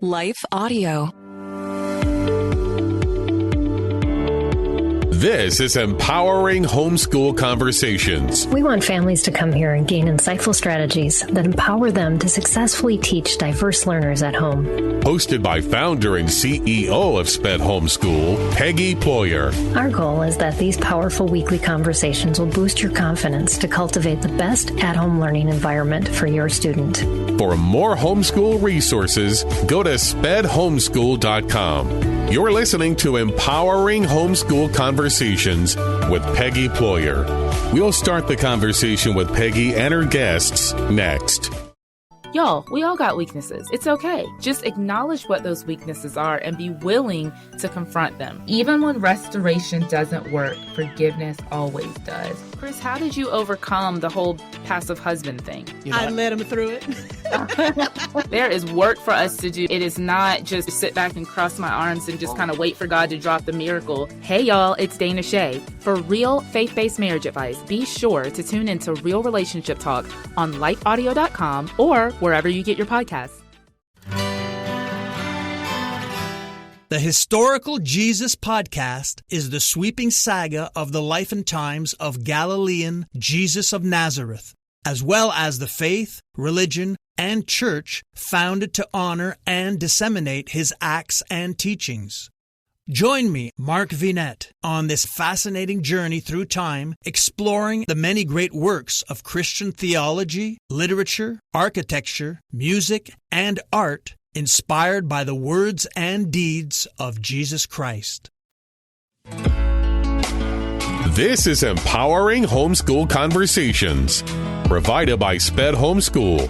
Life Audio. This is Empowering Homeschool Conversations. We want families to come here and gain insightful strategies that empower them to successfully teach diverse learners at home. Hosted by founder and CEO of SPED Homeschool, Peggy Ployer. Our goal is that these powerful weekly conversations will boost your confidence to cultivate the best at-home learning environment for your student. For more homeschool resources, go to spedhomeschool.com. You're listening to Empowering Homeschool Conversations with Peggy Ployer. We'll start the conversation with Peggy and her guests next. Y'all, we all got weaknesses. It's okay. Just acknowledge what those weaknesses are and be willing to confront them. Even when restoration doesn't work, forgiveness always does. Chris, how did you overcome the whole passive husband thing? I led him through it. There is work for us to do. It is not just sit back and cross my arms and just kind of wait for God to drop the miracle. Hey, y'all, it's Dana Shea. For real faith-based marriage advice, be sure to tune into Real Relationship Talk on lifeaudio.com or wherever you get your podcasts. The Historical Jesus Podcast is the sweeping saga of the life and times of Galilean Jesus of Nazareth, as well as the faith, religion, and church founded to honor and disseminate his acts and teachings. Join me, Mark Vinette, on this fascinating journey through time, exploring the many great works of Christian theology, literature, architecture, music, and art inspired by the words and deeds of Jesus Christ. This is Empowering Homeschool Conversations, provided by SPED Homeschool,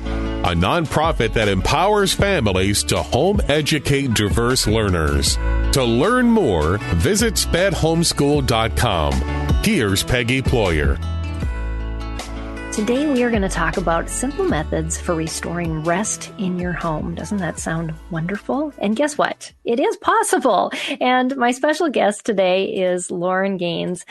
a nonprofit that empowers families to home educate diverse learners. To learn more, visit spedhomeschool.com. Here's Peggy Ployer. Today we are going to talk about simple methods for restoring rest in your home. Doesn't that sound wonderful? And guess what? It is possible. And my special guest today is Lauren Gaines.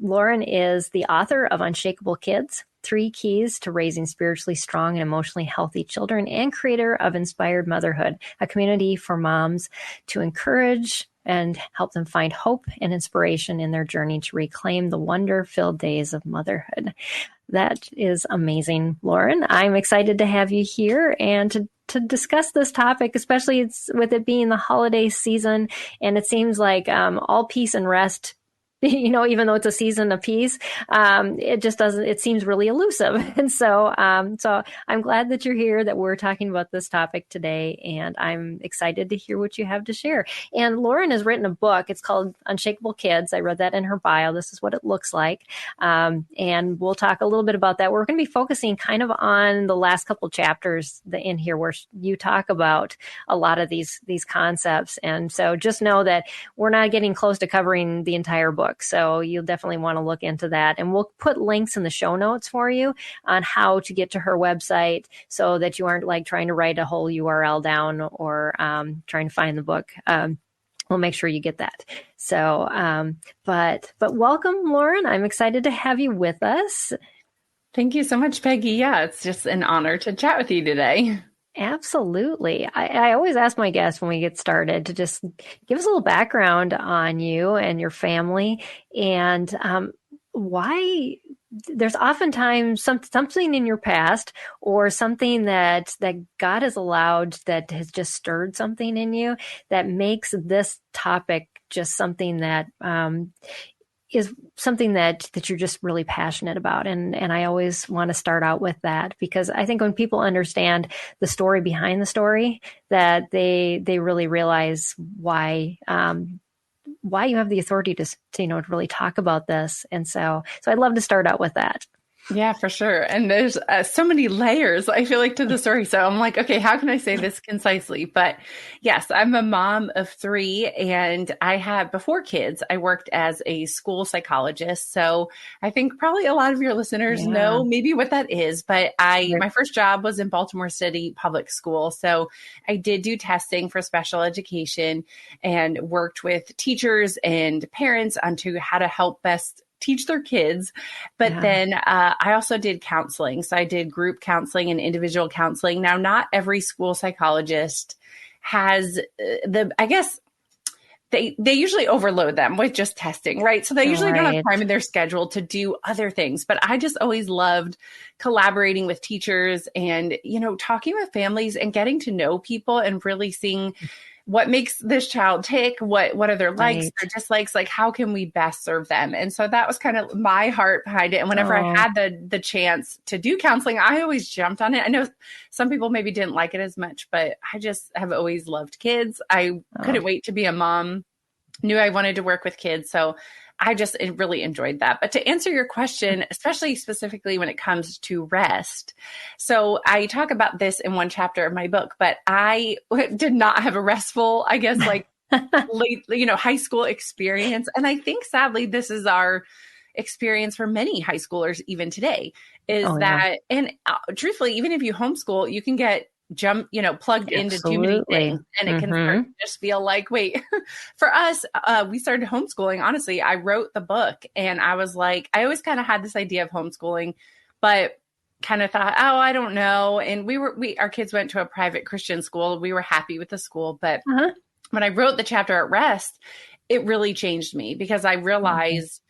Lauren is the author of Unshakable Kids, 3 Keys to Raising Spiritually Strong and Emotionally Healthy Children, and creator of Inspired Motherhood, a community for moms to encourage and help them find hope and inspiration in their journey to reclaim the wonder-filled days of motherhood. That is amazing, Lauren. I'm excited to have you here and to discuss this topic, especially with it being the holiday season. And it seems like all peace and rest, even though it's a season of peace, it seems really elusive. And so I'm glad that you're here, that we're talking about this topic today, and I'm excited to hear what you have to share. And Lauren has written a book. It's called Unshakable Kids. I read that in her bio. This is what it looks like. And we'll talk a little bit about that. We're going to be focusing kind of on the last couple chapters in here where you talk about a lot of these concepts. And so just know that we're not getting close to covering the entire book. So you'll definitely want to look into that. And we'll put links in the show notes for you on how to get to her website so that you aren't like trying to write a whole URL down or trying to find the book. We'll make sure you get that. So, but welcome, Lauren. I'm excited to have you with us. Thank you so much, Peggy. Yeah, it's just an honor to chat with you today. Absolutely. I always ask my guests when we get started to just give us a little background on you and your family and why there's oftentimes something in your past or something that God has allowed that has just stirred something in you that makes this topic just something that is something that you're just really passionate about. And I always want to start out with that, because I think when people understand the story behind the story, that they really realize why you have the authority to really talk about this. And so I'd love to start out with that. Yeah, for sure. And there's so many layers, I feel like, to the story. So I'm like, okay, how can I say this concisely? But yes, I'm a mom of 3, and before kids, I worked as a school psychologist. So I think probably a lot of your listeners know maybe what that is. But my first job was in Baltimore City Public School. So I did do testing for special education and worked with teachers and parents onto how to help best teach their kids. But then I also did counseling. So I did group counseling and individual counseling. Now, not every school psychologist has I guess they usually overload them with just testing, right? So they usually don't have time in their schedule to do other things. But I just always loved collaborating with teachers and, talking with families and getting to know people and really seeing what makes this child tick, what are their likes, their dislikes, like how can we best serve them? And so that was kind of my heart behind it. And whenever I had the chance to do counseling, I always jumped on it. I know some people maybe didn't like it as much, but I just have always loved kids. I couldn't wait to be a mom, knew I wanted to work with kids. So I just really enjoyed that. But to answer your question, especially specifically when it comes to rest. So I talk about this in one chapter of my book, but I did not have a restful, I guess, like late, high school experience. And I think sadly, this is our experience for many high schoolers even today is and truthfully, even if you homeschool, you can get plugged into too many things, and it can start to just feel like, wait, for us, we started homeschooling. Honestly, I wrote the book and I was like, I always kind of had this idea of homeschooling, but kind of thought, oh, I don't know. And our kids went to a private Christian school. We were happy with the school, but when I wrote the chapter at Rest, it really changed me because I realized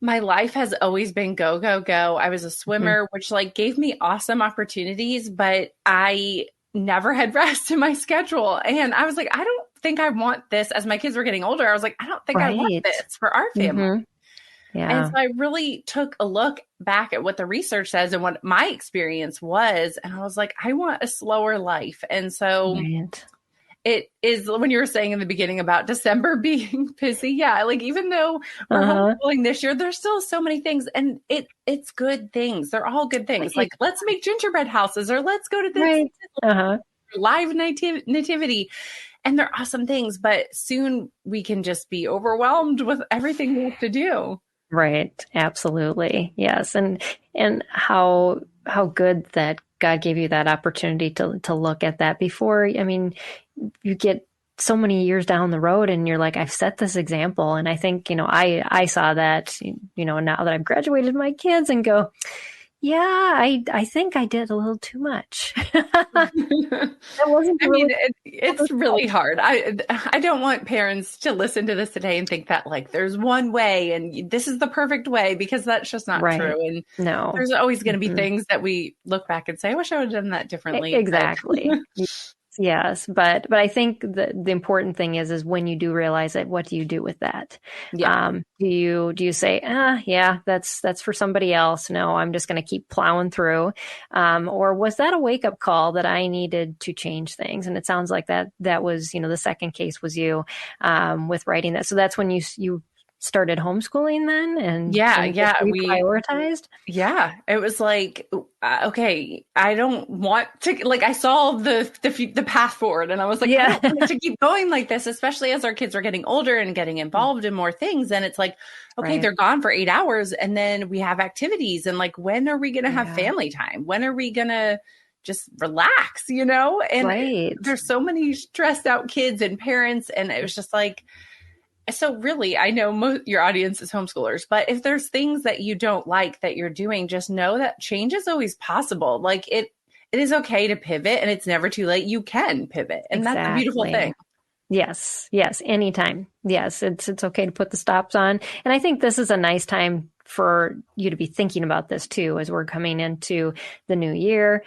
my life has always been go, go, go. I was a swimmer, which gave me awesome opportunities, but I never had rest in my schedule. And I was like, I don't think I want this. As my kids were getting older, I was like, I don't think I want this for our family. And so I really took a look back at what the research says and what my experience was. And I was like, I want a slower life. And so it is when you were saying in the beginning about December being busy. Yeah. Even though we're homeschooling this year, there's still so many things and it's good things. They're all good things. Like let's make gingerbread houses or let's go to this live nativity. And they're awesome things, but soon we can just be overwhelmed with everything we have to do. Right. Absolutely. Yes. And how good that God gave you that opportunity to look at that before. I mean, you get so many years down the road and you're like, I've set this example. And I think, I saw that, now that I've graduated my kids and go, yeah, I think I did a little too much. It's really hard. I don't want parents to listen to this today and think that there's one way and this is the perfect way, because that's just not true. And there's always going to be things that we look back and say, I wish I would have done that differently. Exactly. Yes. But I think the important thing is when you do realize it, what do you do with that? Yeah. Do you say, that's for somebody else? No, I'm just going to keep plowing through. Or was that a wake up call that I needed to change things? And it sounds like that was, the second case was you, with writing that. So that's when you started homeschooling then? And we prioritized. Yeah. It was like, okay, I don't want to, I saw the path forward and I was like, I don't want to keep going like this, especially as our kids are getting older and getting involved in more things. And it's like, okay, they're gone for 8 hours and then we have activities and when are we going to have family time? When are we going to just relax, And there's so many stressed out kids and parents. And it was just so really, I know your audience is homeschoolers, but if there's things that you don't like that you're doing, just know that change is always possible. It is okay to pivot and it's never too late. You can pivot. And that's a beautiful thing. Yes. Anytime. Yes. It's okay to put the stops on. And I think this is a nice time for you to be thinking about this too, as we're coming into the new year.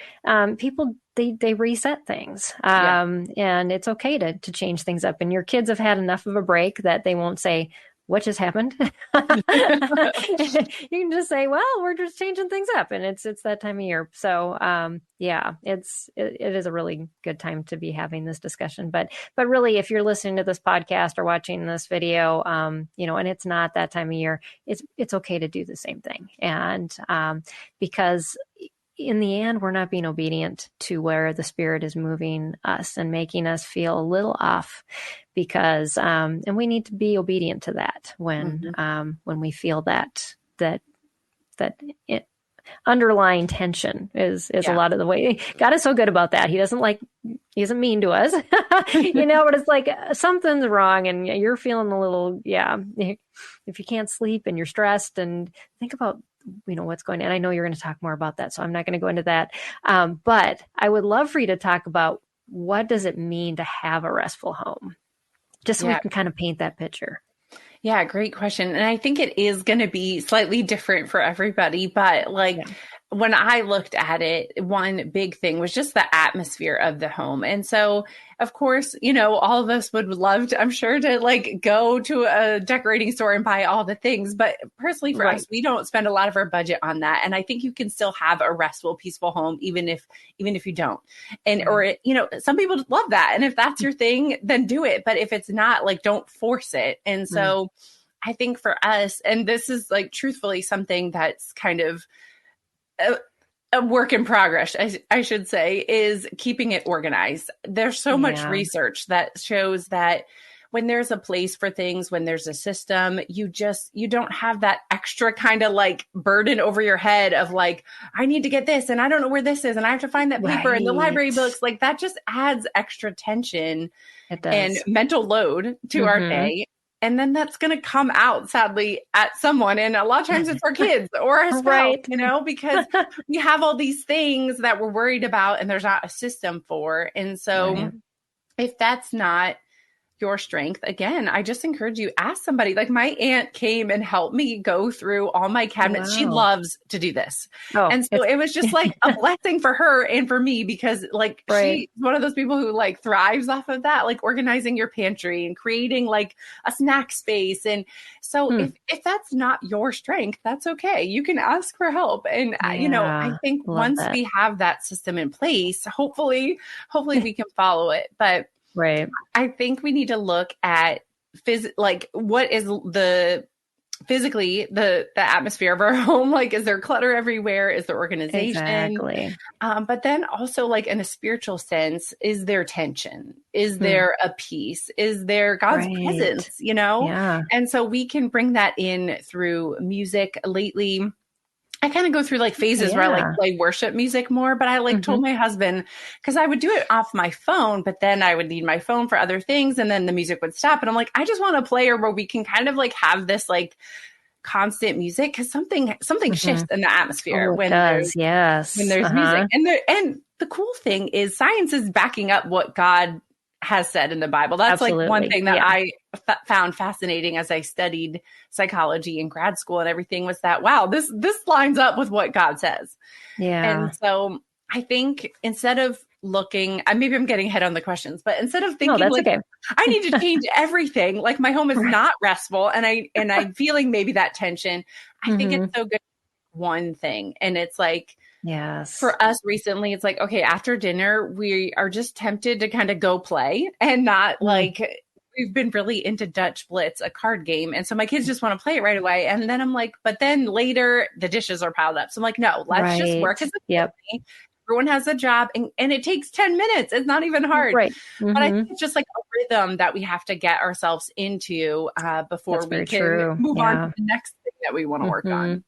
People, they reset things. And it's okay to change things up. And your kids have had enough of a break that they won't say, what just happened? You can just say, well, we're just changing things up and it's that time of year. So, it is a really good time to be having this discussion, but really, if you're listening to this podcast or watching this video, and it's not that time of year, it's okay to do the same thing. And, because in the end, we're not being obedient to where the Spirit is moving us and making us feel a little off, because and we need to be obedient to that when we feel that underlying tension is a lot of the way. God is so good about that. He isn't mean to us, but it's something's wrong and you're feeling a little, if you can't sleep and you're stressed, and think about what's going on. And I know you're going to talk more about that, so I'm not going to go into that. But I would love for you to talk about what does it mean to have a restful home? Just so we can kind of paint that picture. Yeah, great question. And I think it is going to be slightly different for everybody. But when I looked at it, one big thing was just the atmosphere of the home. And so, of course, all of us would love to, I'm sure, to go to a decorating store and buy all the things. But personally for us, we don't spend a lot of our budget on that. And I think you can still have a restful, peaceful home, even if you don't. And, or, some people love that. And if that's your thing, then do it. But if it's not, don't force it. And so I think for us, and this is truthfully something that's kind of a work in progress, I should say, is keeping it organized. There's so much research that shows that when there's a place for things, when there's a system, you don't have that extra kind of burden over your head of I need to get this and I don't know where this is and I have to find that paper and the library books. That just adds extra tension and mental load to our day. And then that's going to come out, sadly, at someone. And a lot of times it's our kids or our spouse, because we have all these things that we're worried about and there's not a system for. And so if that's not your strength, again, I just encourage you, ask somebody. My aunt came and helped me go through all my cabinets. Wow. She loves to do this. And so it was just a blessing for her and for me because she's one of those people who thrives off of that, organizing your pantry and creating a snack space. And so if that's not your strength, that's okay. You can ask for help. And I think once we have that system in place, hopefully we can follow it. But I think we need to look at what is physically the atmosphere of our home. Is there clutter everywhere? Is there organization? Exactly. But then also in a spiritual sense, is there tension? Is there a peace? Is there God's presence? And so we can bring that in through music. Lately, I kind of go through phases where I play worship music more, but I told my husband, because I would do it off my phone, but then I would need my phone for other things. And then the music would stop. And I'm I just want a player where we can kind of have this constant music. Cause something shifts in the atmosphere when there's music. And the cool thing is science is backing up what God has said in the Bible. That's one thing that I found fascinating as I studied psychology in grad school and everything was that, wow, this lines up with what God says. Yeah. And so I think instead of looking, maybe I'm getting ahead on the questions, but instead of thinking I need to change everything, my home is not restful and I'm feeling maybe that tension. I think it's so good. One thing. And it's yes. For us recently, it's okay, after dinner, we are just tempted to kind of go play and not we've been really into Dutch Blitz, a card game. And so my kids just want to play it right away. And then I'm but then later the dishes are piled up. So I'm no, let's just work as a family. Everyone has a job and it takes 10 minutes. It's not even hard. But I think it's just a rhythm that we have to get ourselves into before we can move on to the next thing that we want to work on.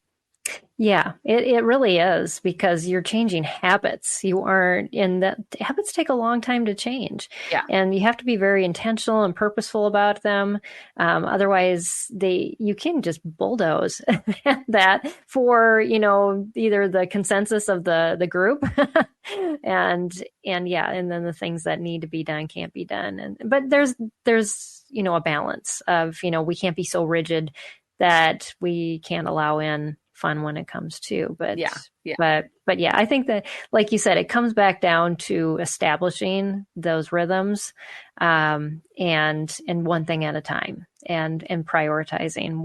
Yeah, it really is because you're changing habits. You aren't in that. Habits take a long time to change. Yeah. And you have to be very intentional and purposeful about them. Otherwise you can just bulldoze that for, either the consensus of the group and then the things that need to be done can't be done. But there's, a balance of, we can't be so rigid that we can't allow in fun when it comes to, but I think that, like you said, it comes back down to establishing those rhythms, and one thing at a time and prioritizing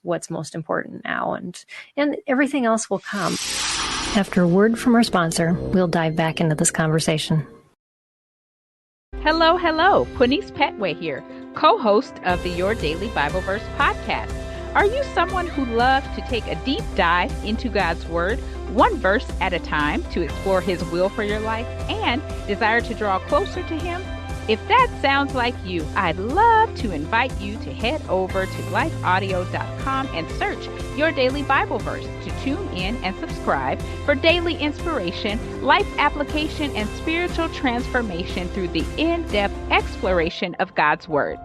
what's most important now and everything else will come. After a word from our sponsor, we'll dive back into this conversation. Hello, Punice Petway here, co-host of the Your Daily Bible Verse podcast. Are you someone who loves to take a deep dive into God's Word, one verse at a time, to explore His will for your life and desire to draw closer to Him? If that sounds like you, I'd love to invite you to head over to lifeaudio.com and search Your Daily Bible Verse to tune in and subscribe for daily inspiration, life application, and spiritual transformation through the in-depth exploration of God's Word.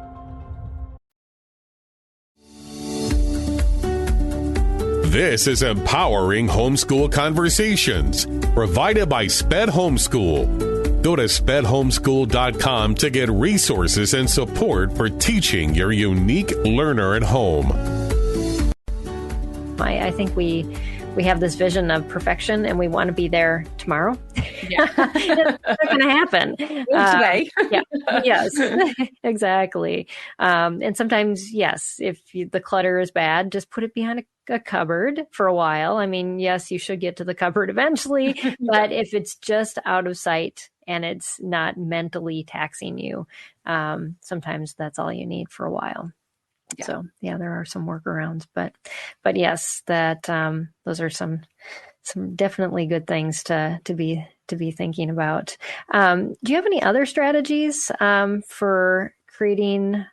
This is Empowering Homeschool Conversations, provided by Sped Homeschool. Go to spedhomeschool.com to get resources and support for teaching your unique learner at home. I think we have this vision of perfection and we want to be there tomorrow. Yeah. It's not going to happen. Today. Yeah. Yes, exactly. And sometimes, yes, if the clutter is bad, just put it behind a cupboard for a while. I mean, yes, you should get to the cupboard eventually, but if it's just out of sight and it's not mentally taxing you, sometimes that's all you need for a while. Yeah. So yeah, there are some workarounds, but yes, that those are some definitely good things to be thinking about. Do you have any other strategies for creating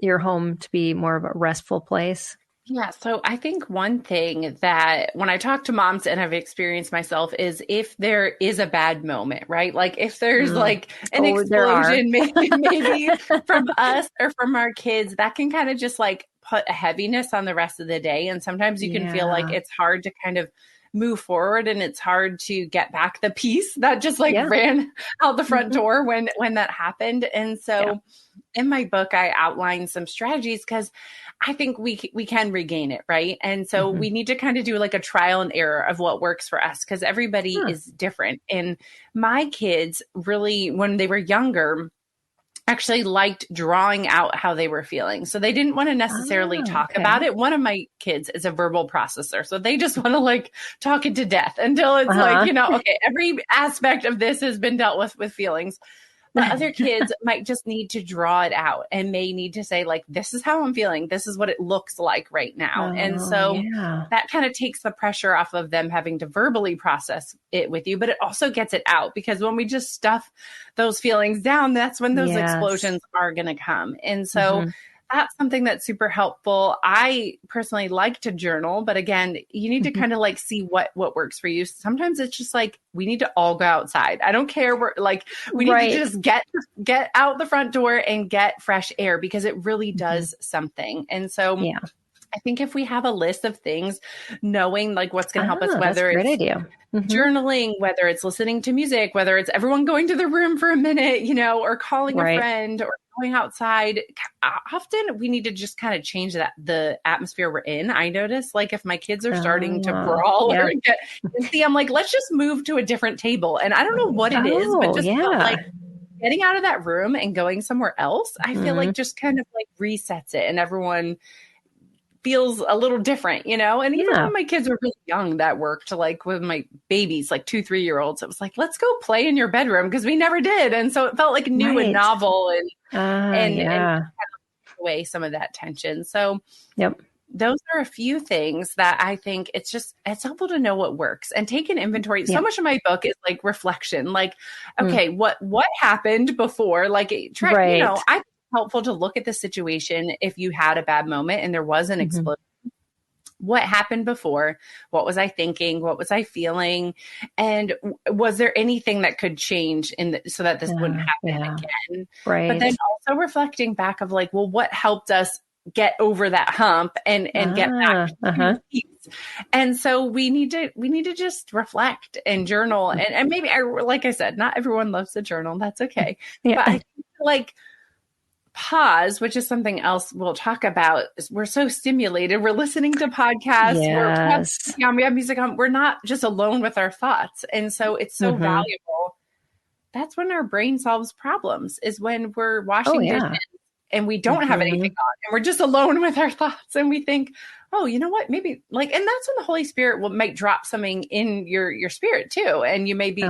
your home to be more of a restful place? Yeah. So I think one thing that when I talk to moms and I've experienced myself is if there is a bad moment, right? Like if there's like an explosion, maybe from us or from our kids, that can kind of just like put a heaviness on the rest of the day. And sometimes you can feel like it's hard to kind of move forward and it's hard to get back the peace that just like ran out the front door when that happened. And so in my book, I outline some strategies because I think we can regain it, right? And so we need to kind of do like a trial and error of what works for us because everybody is different. And my kids really, when they were younger, actually liked drawing out how they were feeling. So they didn't want to necessarily talk about it. One of my kids is a verbal processor. So they just want to like talk it to death until it's like, okay, every aspect of this has been dealt with feelings. But other kids might just need to draw it out and may need to say like, this is how I'm feeling. This is what it looks like right now. And so that kind of takes the pressure off of them having to verbally process it with you, but it also gets it out because when we just stuff those feelings down, that's when those explosions are going to come. And so that's something that's super helpful. I personally like to journal, but again, you need to kind of like see what works for you. Sometimes it's just like, we need to all go outside. I don't care. We need to just get out the front door and get fresh air because it really does something. And so I think if we have a list of things, knowing like what's going to help us, whether it's idea. Journaling, whether it's listening to music, whether it's everyone going to the room for a minute, or calling a friend or going outside, often we need to just kind of change the atmosphere we're in. I notice like if my kids are starting to brawl or get antsy, I'm like, let's just move to a different table. And I don't know what it is, but just like getting out of that room and going somewhere else, I feel like just kind of like resets it and everyone feels a little different, and even when my kids were really young, that worked. Like with my babies, like 2-3-year-olds, it was like, let's go play in your bedroom because we never did. And so it felt like new and novel and kind of took away some of that tension. So those are a few things that I think it's helpful to know what works and take an inventory. So much of my book is like reflection, like, okay, what happened before? Like I helpful to look at the situation if you had a bad moment and there was an explosion. What happened before? What was I thinking? What was I feeling? And was there anything that could change so that this wouldn't happen again? Right. But then also reflecting back of like, well, what helped us get over that hump and get back to peace? And so we need to just reflect and journal. And maybe like I said, not everyone loves to journal. That's okay. But I think like pause, which is something else we'll talk about. We're so stimulated. We're listening to podcasts. We have music on. We're not just alone with our thoughts. And so it's so valuable. That's when our brain solves problems, is when we're washing dishes and we don't have anything on and we're just alone with our thoughts. And we think, oh, you know what? Maybe and that's when the Holy Spirit might drop something in your spirit too. And you may be,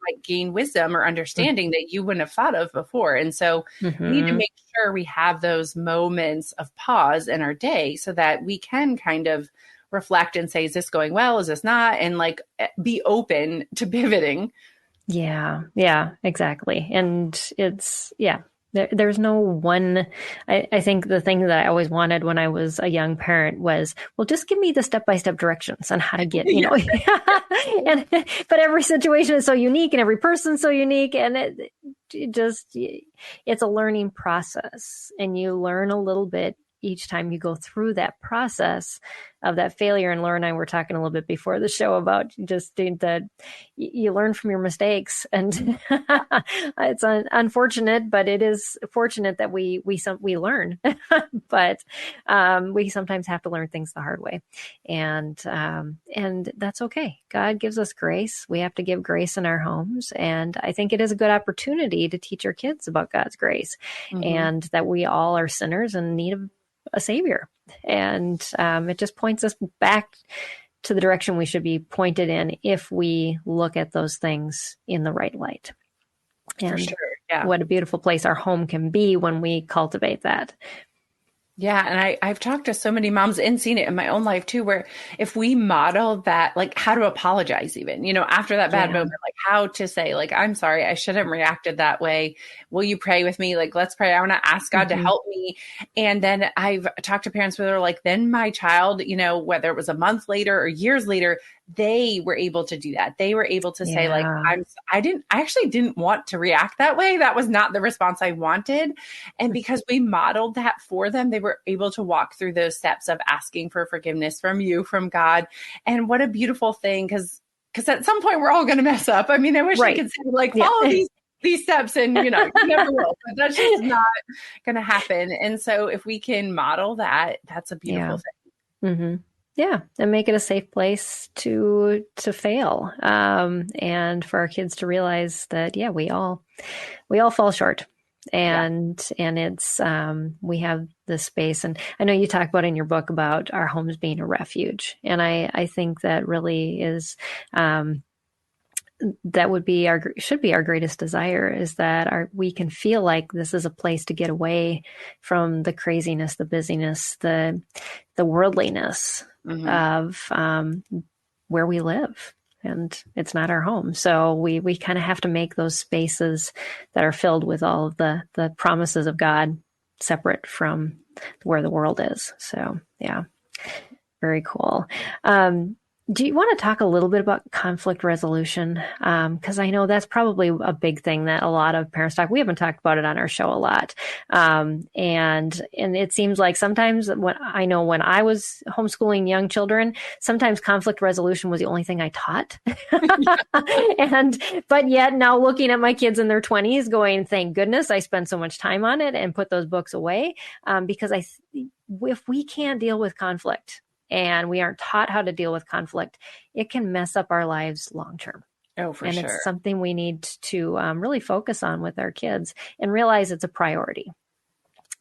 might gain wisdom or understanding that you wouldn't have thought of before. And so we need to make sure we have those moments of pause in our day so that we can kind of reflect and say, is this going well? Is this not? And like be open to pivoting. Yeah, exactly. And it's, there's no one, I think the thing that I always wanted when I was a young parent was, well, just give me the step-by-step directions on how to get, but every situation is so unique and every person's so unique. And it's a learning process and you learn a little bit each time you go through that process of that failure, and Laura and I were talking a little bit before the show about just that you learn from your mistakes, and it's unfortunate, but it is fortunate that we learn, but we sometimes have to learn things the hard way, and that's okay. God gives us grace. We have to give grace in our homes, and I think it is a good opportunity to teach our kids about God's grace, and that we all are sinners and need a savior. And it just points us back to the direction we should be pointed in if we look at those things in the right light. And for sure. Yeah. What a beautiful place our home can be when we cultivate that. Yeah. And I've talked to so many moms and seen it in my own life too, where if we model that, like how to apologize, even, you know, after that bad moment, like how to say, like, I'm sorry, I shouldn't have reacted that way. Will you pray with me? Like, let's pray. I want to ask God to help me. And then I've talked to parents where they're like, then my child, you know, whether it was a month later or years later, they were able to do that. They were able to say, like, I actually didn't want to react that way. That was not the response I wanted. And because we modeled that for them, they were able to walk through those steps of asking for forgiveness from you, from God. And what a beautiful thing. Cause at some point we're all going to mess up. I mean, I wish I could say, like, follow these steps, and, you know, you never will, but that's just not going to happen. And so if we can model that, that's a beautiful thing. Yeah, and make it a safe place to fail, and for our kids to realize that we all fall short, and it's we have this space. And I know you talk about in your book about our homes being a refuge, and I think that really is that should be our greatest desire, is that we can feel like this is a place to get away from the craziness, the busyness, the worldliness of where we live, and it's not our home. So we kind of have to make those spaces that are filled with all of the promises of God separate from where the world is. So very cool. Do you want to talk a little bit about conflict resolution? Because I know that's probably a big thing that a lot of parents talk. We haven't talked about it on our show a lot. And it seems like sometimes when I was homeschooling young children, sometimes conflict resolution was the only thing I taught. But yet now looking at my kids in their 20s going, thank goodness I spent so much time on it and put those books away. Because if we can't deal with conflict, and we aren't taught how to deal with conflict, it can mess up our lives long term. Oh, for sure. And it's something we need to really focus on with our kids and realize it's a priority.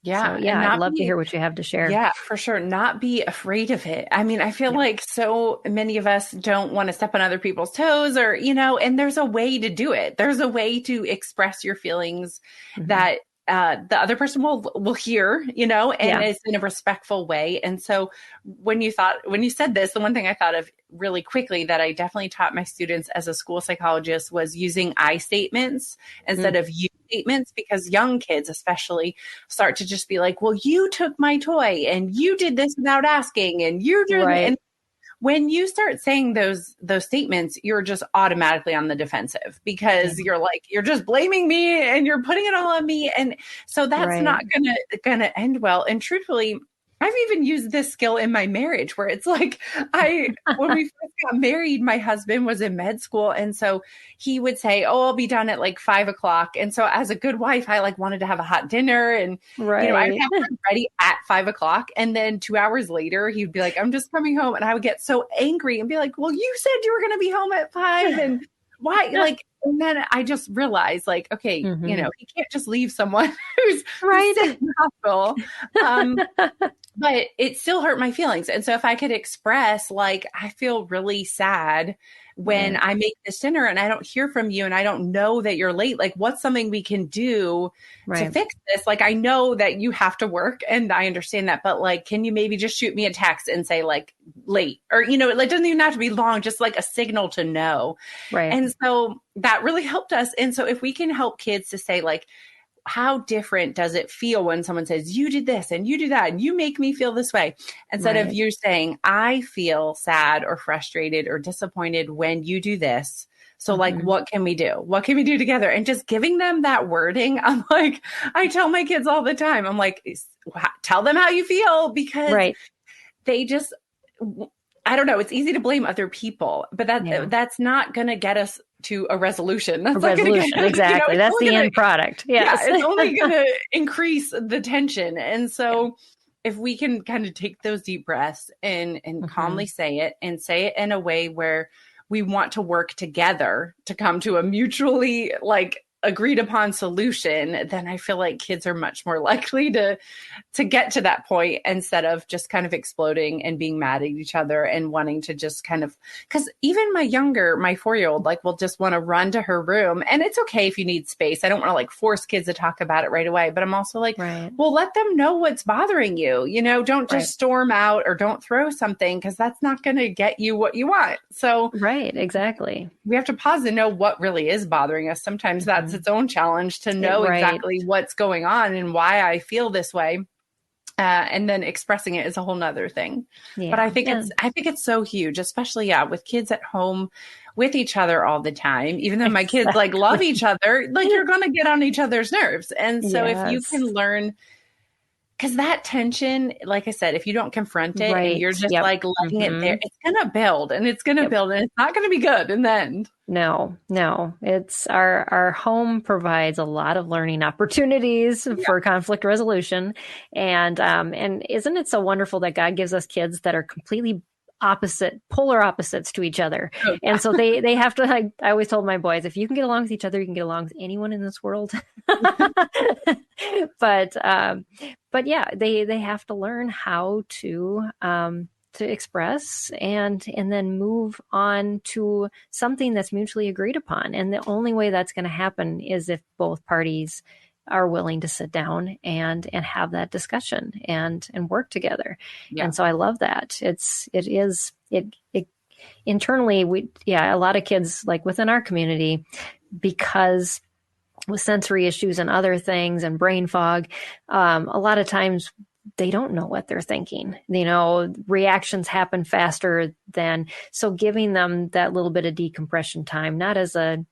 Yeah. So, I'd love to hear what you have to share. Yeah, for sure. Not be afraid of it. I mean, I feel like so many of us don't want to step on other people's toes, or, you know, and there's a way to do it. There's a way to express your feelings that the other person will hear, you know, and it's in a respectful way. And so when you said this, the one thing I thought of really quickly that I definitely taught my students as a school psychologist was using I statements instead of you statements, because young kids especially start to just be like, well, you took my toy and you did this without asking, and you're doing and when you start saying those statements, you're just automatically on the defensive, because you're like, you're just blaming me and you're putting it all on me. And so that's not gonna end well. And truthfully, I've even used this skill in my marriage, where it's like, when we first got married, my husband was in med school. And so he would say, oh, I'll be done at like 5:00. And so as a good wife, I like wanted to have a hot dinner, and, you know, I'd have it ready at 5:00. And then 2 hours later, he'd be like, I'm just coming home. And I would get so angry and be like, well, you said you were going to be home at 5, and why? Like, and then I just realized, like, okay, you know, he can't just leave someone who's sick in the hospital. But it still hurt my feelings. And so if I could express, like, I feel really sad when I make this dinner and I don't hear from you and I don't know that you're late, like, what's something we can do to fix this? Like, I know that you have to work and I understand that, but like, can you maybe just shoot me a text and say like late, or, you know, it doesn't even have to be long, just like a signal to know. And so that really helped us. And so if we can help kids to say, like, how different does it feel when someone says, you did this and you do that and you make me feel this way, instead of you saying, I feel sad or frustrated or disappointed when you do this. So like, what can we do? What can we do together? And just giving them that wording. I'm like, I tell my kids all the time, I'm like, tell them how you feel, because they just, I don't know. It's easy to blame other people, but that's not going to get us to a resolution. That's not going to get, exactly. That's the end product. Yes. Yeah, it's only going to increase the tension. And so if we can kind of take those deep breaths and calmly say it, and say it in a way where we want to work together to come to a mutually like agreed upon solution, then I feel like kids are much more likely to get to that point, instead of just kind of exploding and being mad at each other and wanting to just kind of, because even my 4-year-old, like, will just want to run to her room. And it's okay if you need space. I don't want to like force kids to talk about it right away, but I'm also like, well, let them know what's bothering you. You know, don't just storm out or don't throw something, because that's not going to get you what you want. So exactly. We have to pause and know what really is bothering us. Sometimes that's its own challenge to know exactly what's going on and why I feel this way. And then expressing it is a whole nother thing. But I think it's so huge, especially with kids at home with each other all the time. Even though my kids like love each other, like, you're going to get on each other's nerves. And so if you can learn, because that tension, like I said, if you don't confront it and you're just like letting it there, it's going to build and it's going to build, and it's not going to be good in the end. No, it's our home provides a lot of learning opportunities for conflict resolution. And isn't it so wonderful that God gives us kids that are completely polar opposites to each other. And so they have to, like, I always told my boys, if you can get along with each other, you can get along with anyone in this world. But yeah, they have to learn how to express and then move on to something that's mutually agreed upon. And the only way that's going to happen is if both parties are willing to sit down and have that discussion and work together. Yeah. And so I love that. It internally, a lot of kids, like within our community, because with sensory issues and other things and brain fog, a lot of times they don't know what they're thinking. You know, reactions happen faster than, so giving them that little bit of decompression time, not as a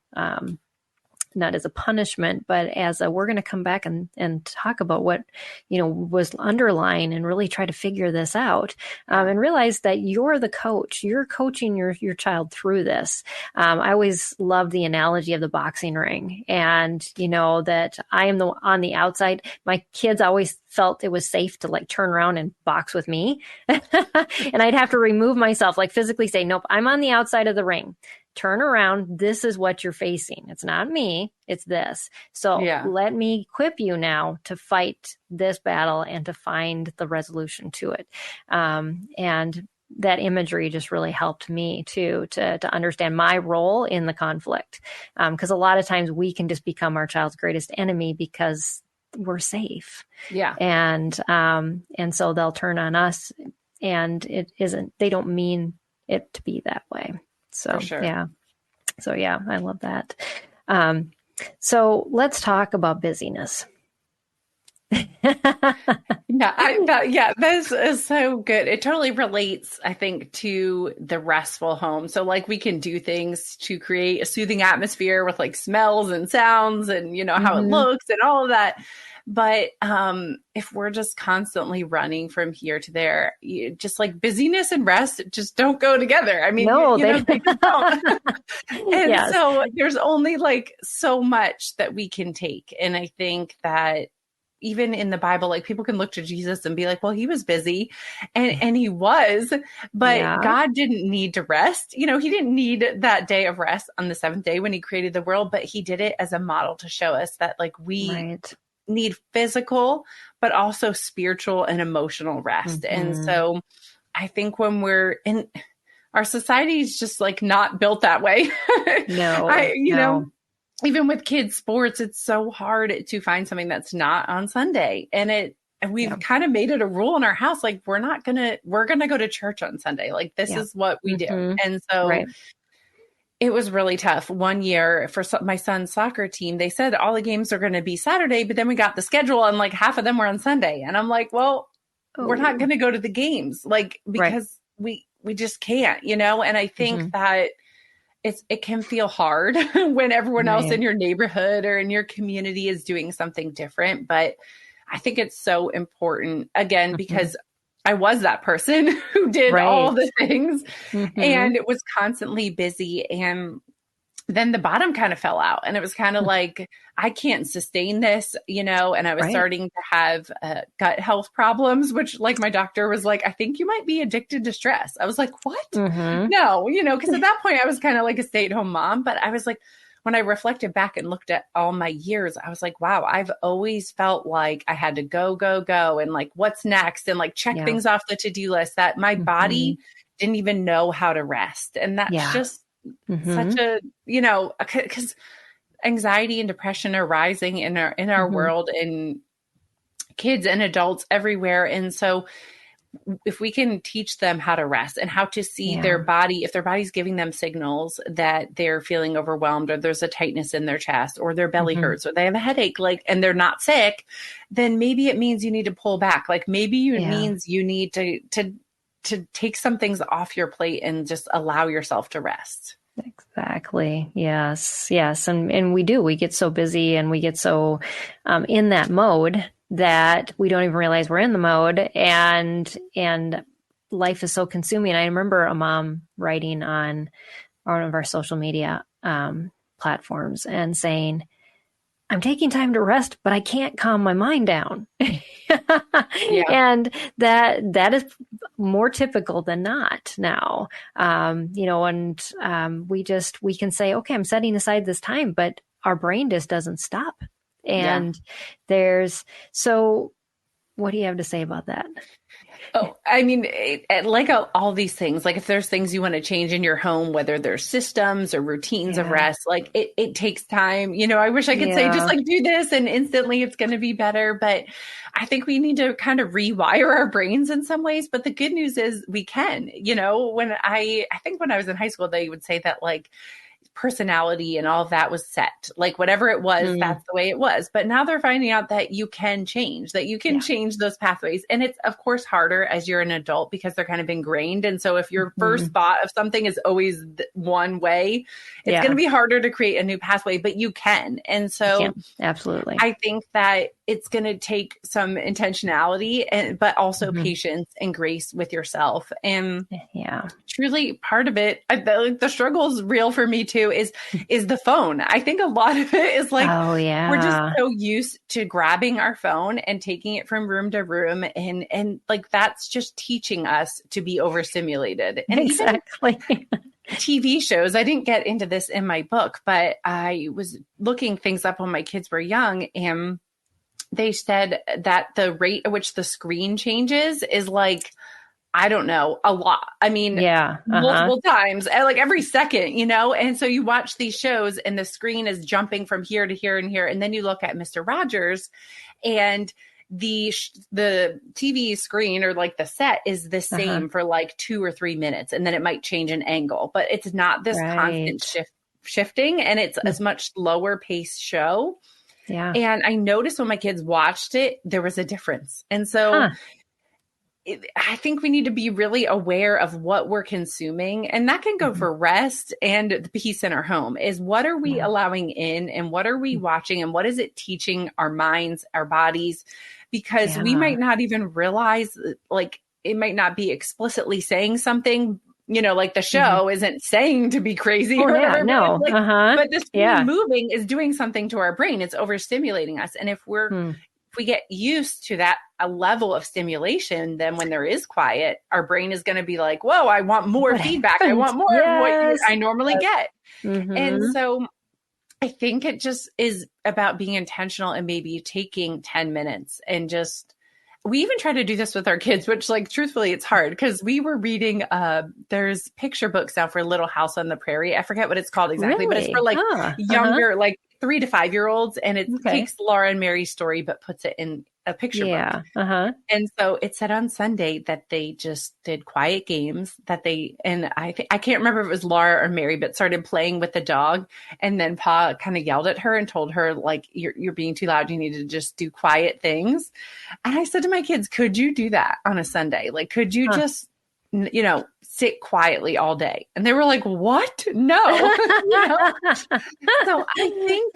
punishment, but as we're going to come back and talk about what, was underlying and really try to figure this out, and realize that you're the coach. You're coaching your child through this. I always love the analogy of the boxing ring, and that I am on the outside. My kids always felt it was safe to like turn around and box with me. And I'd have to remove myself, like physically say, nope, I'm on the outside of the ring. Turn around. This is what you're facing. It's not me. It's this. So let me equip you now to fight this battle and to find the resolution to it. And that imagery just really helped me to understand my role in the conflict. Because a lot of times we can just become our child's greatest enemy because we're safe. Yeah. And so they'll turn on us, and they don't mean it to be that way. So, yeah. So, yeah, I love that. So let's talk about busyness. This is so good. It totally relates, I think, to the restful home. So like we can do things to create a soothing atmosphere with like smells and sounds and, how it looks and all of that. But if we're just constantly running from here to there, just like busyness and rest just don't go together. I mean, they just don't. And so there's only like so much that we can take. And I think that even in the Bible, like people can look to Jesus and be like, well, he was busy and he was, but God didn't need to rest. He didn't need that day of rest on the seventh day when he created the world, but he did it as a model to show us that like we need physical, but also spiritual and emotional rest. And so I think when we're in our society is just like not built that way. No, even with kids sports, it's so hard to find something that's not on Sunday. And we've kind of made it a rule in our house. Like we're going to go to church on Sunday. Like this is what we do. And so it was really tough. One year for my son's soccer team, they said all the games are going to be Saturday, but then we got the schedule and like half of them were on Sunday. And I'm like, well, we're not going to go to the games, like, because we just can't, and I think that it can feel hard when everyone else Right. in your neighborhood or in your community is doing something different. But I think it's so important, again, because I was that person who did all Right. the things Mm-hmm. and it was constantly busy. And then the bottom kind of fell out and it was kind of like, I can't sustain this, and I was Right. starting to have gut health problems, which like my doctor was like, I think you might be addicted to stress. I was like, what? Mm-hmm. No, because at that point I was kind of like a stay-at-home mom, but I was like, when I reflected back and looked at all my years, I was like, wow, I've always felt like I had to go, and like, what's next? And like check things off the to-do list that my body didn't even know how to rest. And that's just such a, because anxiety and depression are rising in our world, and kids and adults everywhere. And so if we can teach them how to rest and how to see their body, if their body's giving them signals that they're feeling overwhelmed or there's a tightness in their chest or their belly hurts or they have a headache, like, and they're not sick, then maybe it means you need to pull back. Like maybe it means you need to take some things off your plate and just allow yourself to rest. Exactly. Yes. And we get so busy and we get so in that mode that we don't even realize we're in the mode, and life is so consuming. I remember a mom writing on one of our social media platforms and saying, I'm taking time to rest, but I can't calm my mind down. And that is more typical than not now. We can say, okay, I'm setting aside this time, but our brain just doesn't stop. And what do you have to say about that? Oh, I mean, like all these things, like if there's things you want to change in your home, whether there's systems or routines of rest, like it takes time. I wish I could say just like do this and instantly it's going to be better. But I think we need to kind of rewire our brains in some ways. But the good news is we can, I think when I was in high school, they would say that like personality and all of that was set, like whatever it was, that's the way it was. But now they're finding out that you can change change those pathways. And it's of course harder as you're an adult because they're kind of ingrained. And so if your first thought of something is always one way, it's going to be harder to create a new pathway, but you can. And so absolutely, I think that it's going to take some intentionality but also patience and grace with yourself. And truly part of it, the struggle is real for me too, is the phone. I think a lot of it is like, we're just so used to grabbing our phone and taking it from room to room. And like, that's just teaching us to be overstimulated. And exactly. TV shows, I didn't get into this in my book, but I was looking things up when my kids were young, and they said that the rate at which the screen changes is like, I don't know, a lot. I mean, multiple times, like every second, and so you watch these shows and the screen is jumping from here to here and here. And then you look at Mr. Rogers and the TV screen or like the set is the same for like 2 or 3 minutes. And then it might change an angle, but it's not this constant shifting, and it's a much slower pace show. Yeah. And I noticed when my kids watched it, there was a difference. And so I think we need to be really aware of what we're consuming, and that can go for rest and the peace in our home. Is what are we allowing in, and what are we watching, and what is it teaching our minds, our bodies? Because we might not even realize, like, it might not be explicitly saying something, like the show isn't saying to be crazy or whatever. No. But the screen moving is doing something to our brain. It's overstimulating us. And if we get used to that a level of stimulation, then when there is quiet, our brain is going to be like, whoa, I want more feedback. I want more of what I normally get. And so I think it just is about being intentional and maybe taking 10 minutes and just, we even try to do this with our kids, which like, truthfully, it's hard because we were reading, there's picture books now for Little House on the Prairie. I forget what it's called exactly, but it's for like younger, like 3 to 5 year olds. And it takes Laura and Mary's story, but puts it in a picture book. And so it said on Sunday that they just did quiet games and I can't remember if it was Laura or Mary, but started playing with the dog. And then Pa kind of yelled at her and told her, like, you're being too loud. You need to just do quiet things. And I said to my kids, could you do that on a Sunday? Like, could you just sit quietly all day. And they were like, what? No. So I think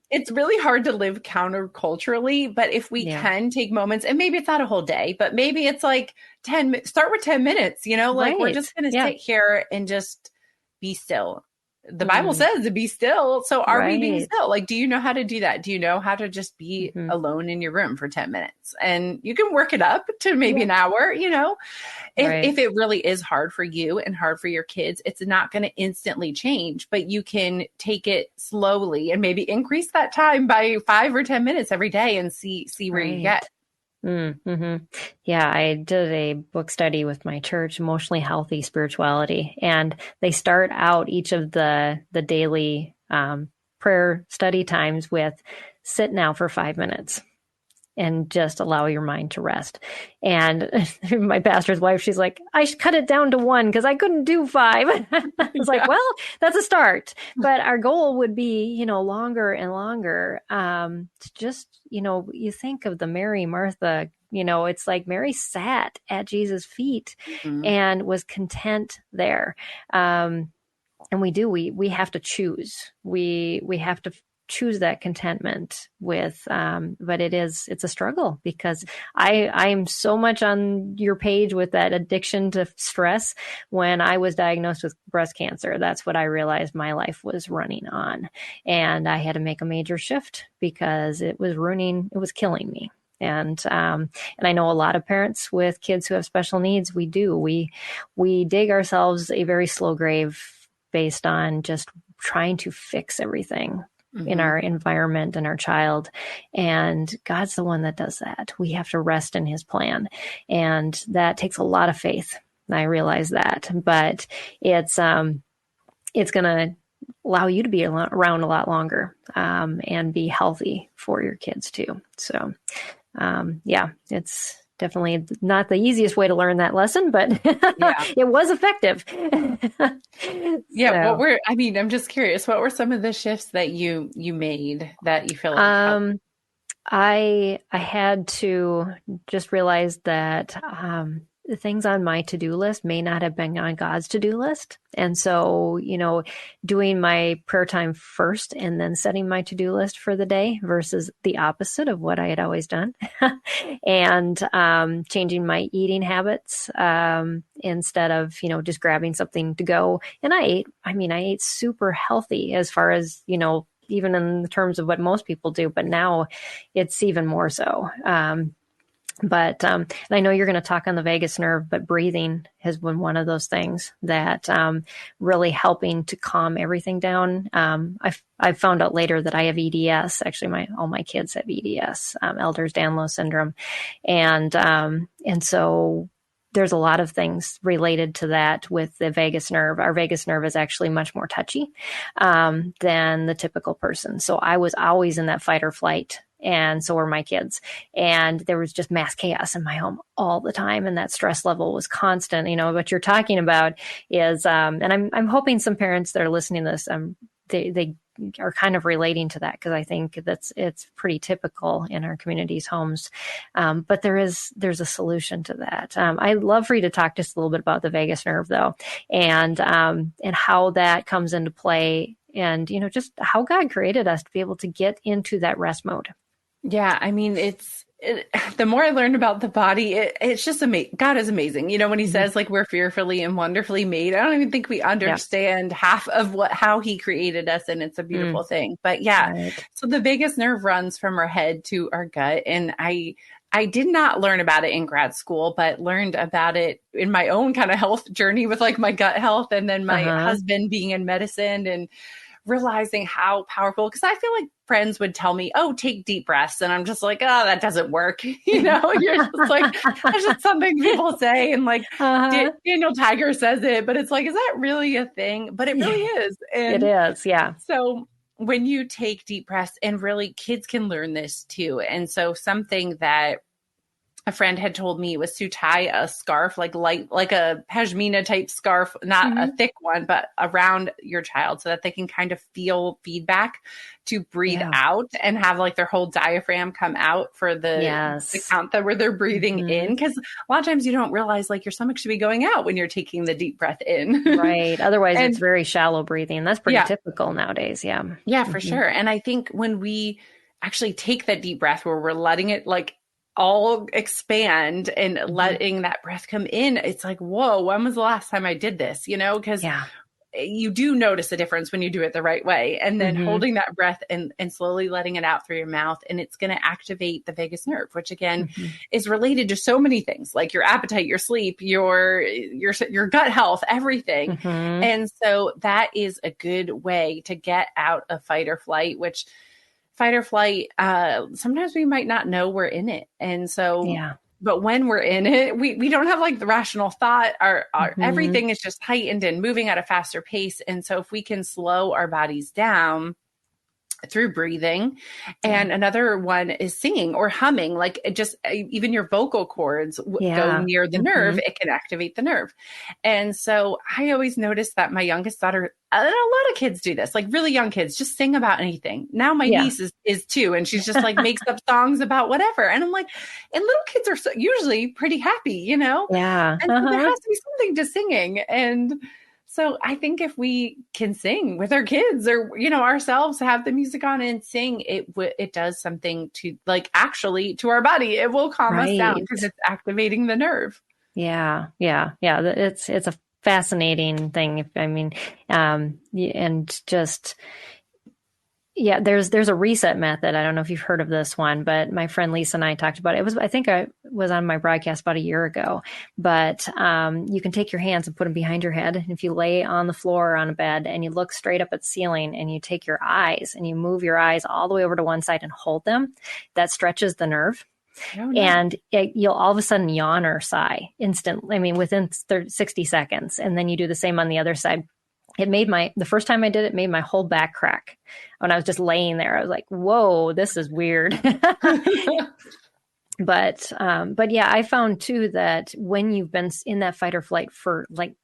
it's really hard to live counterculturally, but if we can take moments, and maybe it's not a whole day, but maybe it's like start with 10 minutes, like we're just going to sit here and just be still. The Bible says to be still. So are we being still? Like, do you know how to do that? Do you know how to just be alone in your room for 10 minutes? And you can work it up to maybe an hour, if it really is hard for you and hard for your kids, it's not going to instantly change, but you can take it slowly and maybe increase that time by 5 or 10 minutes every day and see where you get. Mm-hmm. Yeah, I did a book study with my church, Emotionally Healthy Spirituality, and they start out each of the daily prayer study times with sit now for 5 minutes and just allow your mind to rest. And my pastor's wife, she's like, I cut it down to 1 because I couldn't do 5. I was like, well, that's a start. But our goal would be, longer and longer. To just, you think of the Mary, Martha, it's like Mary sat at Jesus' feet and was content there. And we have to choose. We have to choose that contentment with, but it's a struggle because I'm so much on your page with that addiction to stress. When I was diagnosed with breast cancer, that's what I realized my life was running on. And I had to make a major shift because it was killing me. And I know a lot of parents with kids who have special needs, we dig ourselves a very slow grave based on just trying to fix everything in our environment and our child. And God's the one that does that. We have to rest in his plan. And that takes a lot of faith. I realize that, but it's going to allow you to be around a lot longer, and be healthy for your kids too. So, it's definitely not the easiest way to learn that lesson, but it was effective. I'm just curious, what were some of the shifts that you made that you feel like I had to just realize that the things on my to-do list may not have been on God's to-do list. And so, doing my prayer time first and then setting my to-do list for the day versus the opposite of what I had always done. And changing my eating habits instead of, just grabbing something to go. And I ate super healthy as far as, even in terms of what most people do, but now it's even more so. But and I know you're going to talk on the vagus nerve, but breathing has been one of those things that really helping to calm everything down. I've found out later that I have EDS. Actually, all my kids have EDS, Ehlers-Danlos syndrome, and so there's a lot of things related to that with the vagus nerve. Our vagus nerve is actually much more touchy than the typical person. So I was always in that fight or flight. And so were my kids. And there was just mass chaos in my home all the time. And that stress level was constant. What you're talking about is, and I'm hoping some parents that are listening to this, they are kind of relating to that because I think it's pretty typical in our communities' homes. But there's a solution to that. I'd love for you to talk just a little bit about the vagus nerve though, and how that comes into play and, just how God created us to be able to get into that rest mode. Yeah, the more I learned about the body, it's just amazing. God is amazing. When he says like we're fearfully and wonderfully made, I don't even think we understand half of how he created us. And it's a beautiful thing. But So the vagus nerve runs from our head to our gut. And I did not learn about it in grad school, but learned about it in my own kind of health journey with like my gut health. And then my husband being in medicine and realizing how powerful, because I feel like friends would tell me, oh, take deep breaths. And I'm just like, oh, that doesn't work. You're just like, that's just something people say. And like Daniel Tiger says it, but it's like, is that really a thing? But it really is. And it is. Yeah. So when you take deep breaths, and really kids can learn this too. And so something that a friend had told me was to tie a scarf, like light, like a pashmina type scarf, not a thick one, but around your child so that they can kind of feel feedback to breathe out and have like their whole diaphragm come out for the count that where they're breathing in. Cause a lot of times you don't realize like your stomach should be going out when you're taking the deep breath in. Right. Otherwise it's very shallow breathing. That's pretty typical nowadays. Yeah. Yeah, for sure. And I think when we actually take that deep breath where we're letting it like all expand and letting that breath come in, it's like, whoa, when was the last time I did this? You know, because you do notice a difference when you do it the right way. And then holding that breath and slowly letting it out through your mouth. And it's going to activate the vagus nerve, which again is related to so many things like your appetite, your sleep, your gut health, everything. And so that is a good way to get out of fight or flight, which fight or flight, sometimes we might not know we're in it. And so, but when we're in it, we don't have like the rational thought. Our everything is just heightened and moving at a faster pace. And so if we can slow our bodies down through breathing, and another one is singing or humming, like it just even your vocal cords go near the nerve, it can activate the nerve. And so I always notice that my youngest daughter, and a lot of kids do this, like really young kids just sing about anything. Now my niece is too, and she's just like makes up songs about whatever. And I'm like, and little kids are usually pretty happy, you know? Yeah. And so there has to be something to singing. And so I think if we can sing with our kids or, you know, ourselves, have the music on and sing, it does something to like actually to our body. It will calm us down because it's activating the nerve. Yeah. It's a fascinating thing. I mean, and just, there's a reset method. I don't know if you've heard of this one, but my friend Lisa and I talked about it. I think I was on my broadcast about a year ago, but you can take your hands and put them behind your head. And if you lay on the floor or on a bed and you look straight up at the ceiling and you take your eyes and you move your eyes all the way over to one side and hold them, that stretches the nerve. Oh, no. And you'll all of a sudden yawn or sigh instantly. I mean, within 60 seconds. And then you do the same on the other side. The first time I did it, made my whole back crack when I was just laying there. I was like, whoa, this is weird. But yeah, I found too that when you've been in that fight or flight for like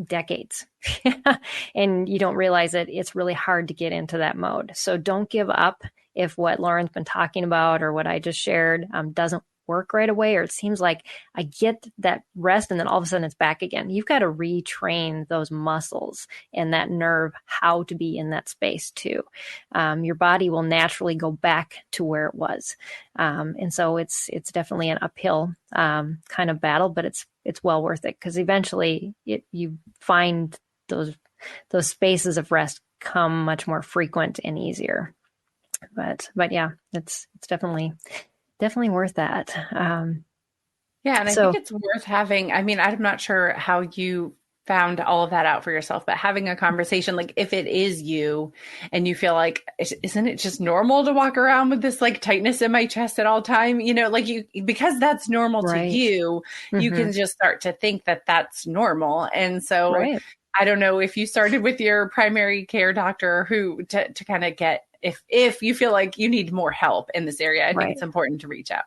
decades and you don't realize it, it's really hard to get into that mode. So don't give up if what Lauren's been talking about or what I just shared doesn't work right away, or it seems like I get that rest and then all of a sudden it's back again. You've got to retrain those muscles and that nerve how to be in that space too. Your body will naturally go back to where it was. And so it's definitely an uphill kind of battle, but it's well worth it because eventually you find those spaces of rest come much more frequent and easier. But yeah, it's definitely worth that. And I think it's worth having, I mean, I'm not sure how you found all of that out for yourself, but having a conversation, like if it is you and you feel like, isn't it just normal to walk around with this like tightness in my chest at all time? You know, like because that's normal to you, you can just start to think that that's normal. And so I don't know if you started with your primary care doctor who to kind of get, if you feel like you need more help in this area, I think it's important to reach out.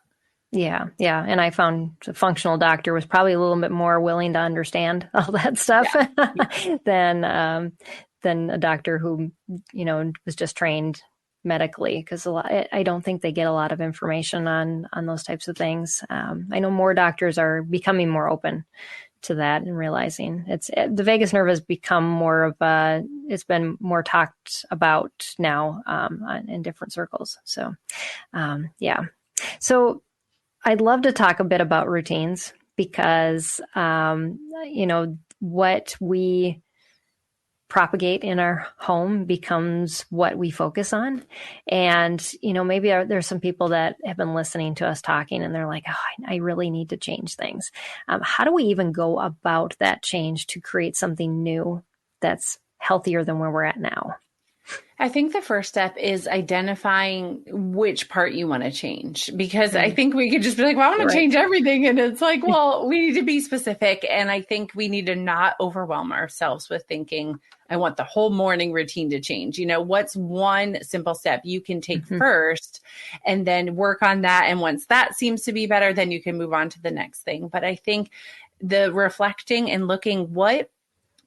Yeah. And I found a functional doctor was probably a little bit more willing to understand all that stuff than a doctor who, you know, was just trained medically, because I don't think they get a lot of information on those types of things. I know more doctors are becoming more open to that and realizing the vagus nerve has become more of it's been more talked about now in different circles. So, So I'd love to talk a bit about routines because, you know, what we propagate in our home becomes what we focus on. And, you know, maybe there's some people that have been listening to us talking and they're like, oh, I really need to change things. How do we even go about that change to create something new that's healthier than where we're at now? I think the first step is identifying which part you want to change, because I think we could just be like, well, I want to change everything. And it's like, well, we need to be specific. And I think we need to not overwhelm ourselves with thinking, I want the whole morning routine to change. You know, what's one simple step you can take first and then work on that. And once that seems to be better, then you can move on to the next thing. But I think the reflecting and looking, what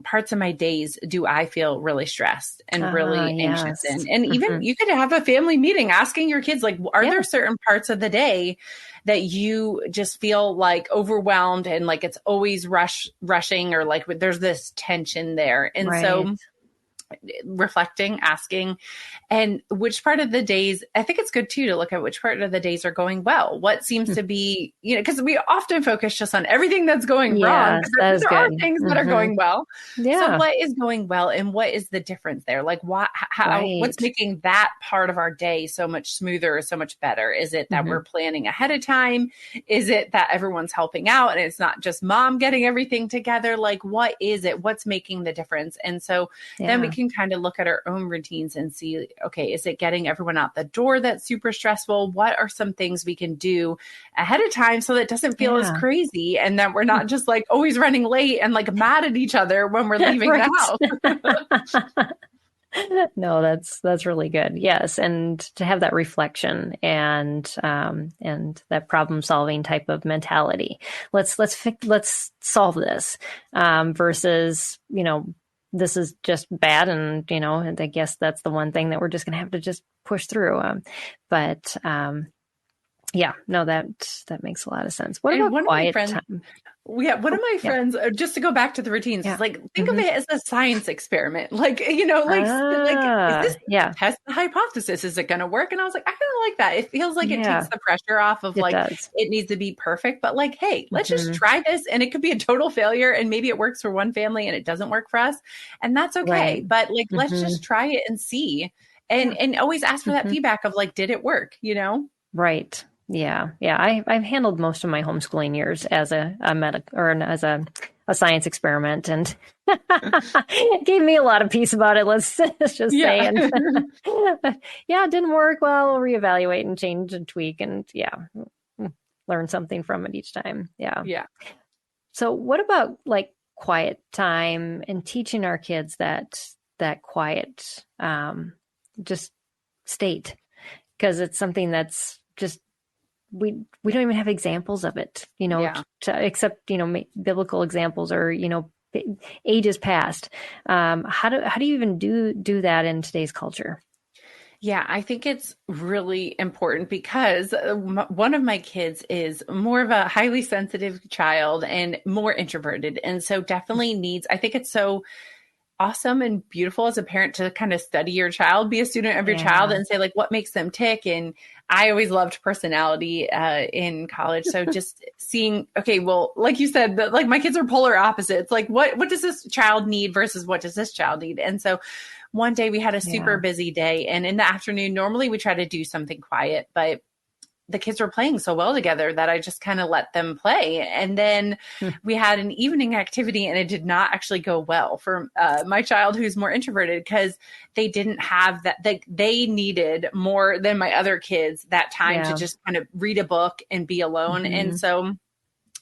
parts of my days do I feel really stressed and really anxious in? And even you could have a family meeting asking your kids, like, are there certain parts of the day that you just feel like overwhelmed and like it's always rushing, or like there's this tension there? And so reflecting, asking, and which part of the days, I think it's good too to look at which part of the days are going well. What seems to be, you know, because we often focus just on everything that's going wrong. There are things that are going well. So what is going well, and what is the difference there? Like what's making that part of our day so much smoother or so much better? Is it that we're planning ahead of time? Is it that everyone's helping out and it's not just mom getting everything together? Like, what is it? What's making the difference? And so then we can kind of look at our own routines and see, okay, is it getting everyone out the door that's super stressful? What are some things we can do ahead of time so that it doesn't feel as crazy, and that we're not just like always running late and like mad at each other when we're leaving the house? No, that's really good. Yes. And to have that reflection and that problem solving type of mentality. Let's solve this, versus, you know, this is just bad. And, you know, and I guess that's the one thing that we're just going to have to just push through. Yeah, no, that makes a lot of sense. What about quiet time? Yeah, one of my friends, just to go back to the routines, is like, think of it as a science experiment. Like, you know, is this test the hypothesis? Is it going to work? And I was like, I kind of like that. It feels like it takes the pressure off of it needs to be perfect. But like, hey, let's just try this. And it could be a total failure. And maybe it works for one family and it doesn't work for us. And that's okay. But like, let's just try it and see. And always ask for that feedback of like, did it work? You know? Right. Yeah. I've handled most of my homeschooling years as a science experiment, and it gave me a lot of peace about it. Let's just say, and it didn't work. Well, we'll reevaluate and change and tweak, and learn something from it each time. Yeah. So what about like quiet time and teaching our kids that quiet, just state, because it's something that's just, we don't even have examples of it, you know, except, you know, biblical examples or, you know, ages past. How do you even do that in today's culture? Yeah, I think it's really important because one of my kids is more of a highly sensitive child and more introverted. And so definitely needs, I think it's so awesome and beautiful as a parent to kind of study your child, be a student of your child, and say like, what makes them tick? And I always loved personality in college. So just seeing, okay, well, like you said, like my kids are polar opposites. Like what does this child need versus what does this child need? And so one day we had a super busy day, and in the afternoon, normally we try to do something quiet, but the kids were playing so well together that I just kind of let them play. And then we had an evening activity, and it did not actually go well for my child who's more introverted, because they didn't have that. They needed more than my other kids that time to just kind of read a book and be alone. And so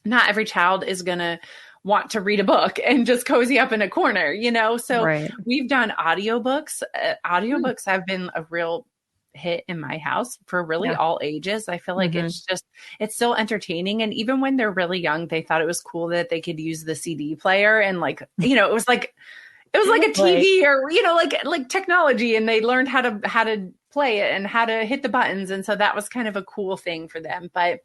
not every child is going to want to read a book and just cozy up in a corner, you know? So we've done audiobooks. Audiobooks have been a real hit in my house for really all ages. I feel like it's still entertaining. And even when they're really young, they thought it was cool that they could use the CD player, and like, you know, it was like a TV or, you know, like technology, and they learned how to play it and how to hit the buttons. And so that was kind of a cool thing for them. But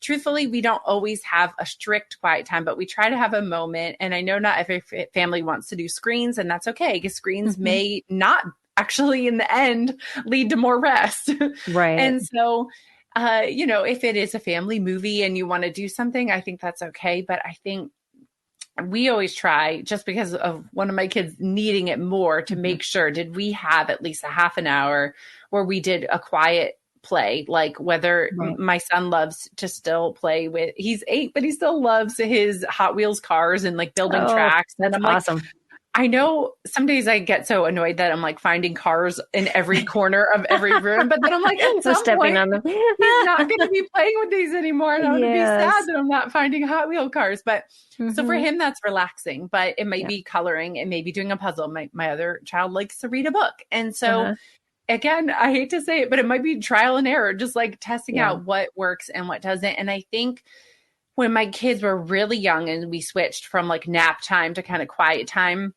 truthfully, we don't always have a strict quiet time, but we try to have a moment. And I know not every family wants to do screens, and that's okay, because screens may not actually in the end lead to more rest. Right. And so, you know, if it is a family movie and you want to do something, I think that's okay. But I think we always try, just because of one of my kids needing it more, to make sure, did we have at least a half an hour where we did a quiet play, like whether my son loves to still play with, he's 8, but he still loves his Hot Wheels cars and like building tracks. And I'm awesome. Like, I know some days I get so annoyed that I'm like finding cars in every corner of every room, but then I'm like, at some stepping point, on them. he's not going to be playing with these anymore. And I'm going to be Yes. sad that I'm not finding Hot Wheel cars. But so for Mhm. him, that's relaxing, but it might be coloring. It may be doing a puzzle. My other child likes to read a book. And so again, I hate to say it, but it might be trial and error, just like testing out what works and what doesn't. And I think when my kids were really young and we switched from like nap time to kind of quiet time,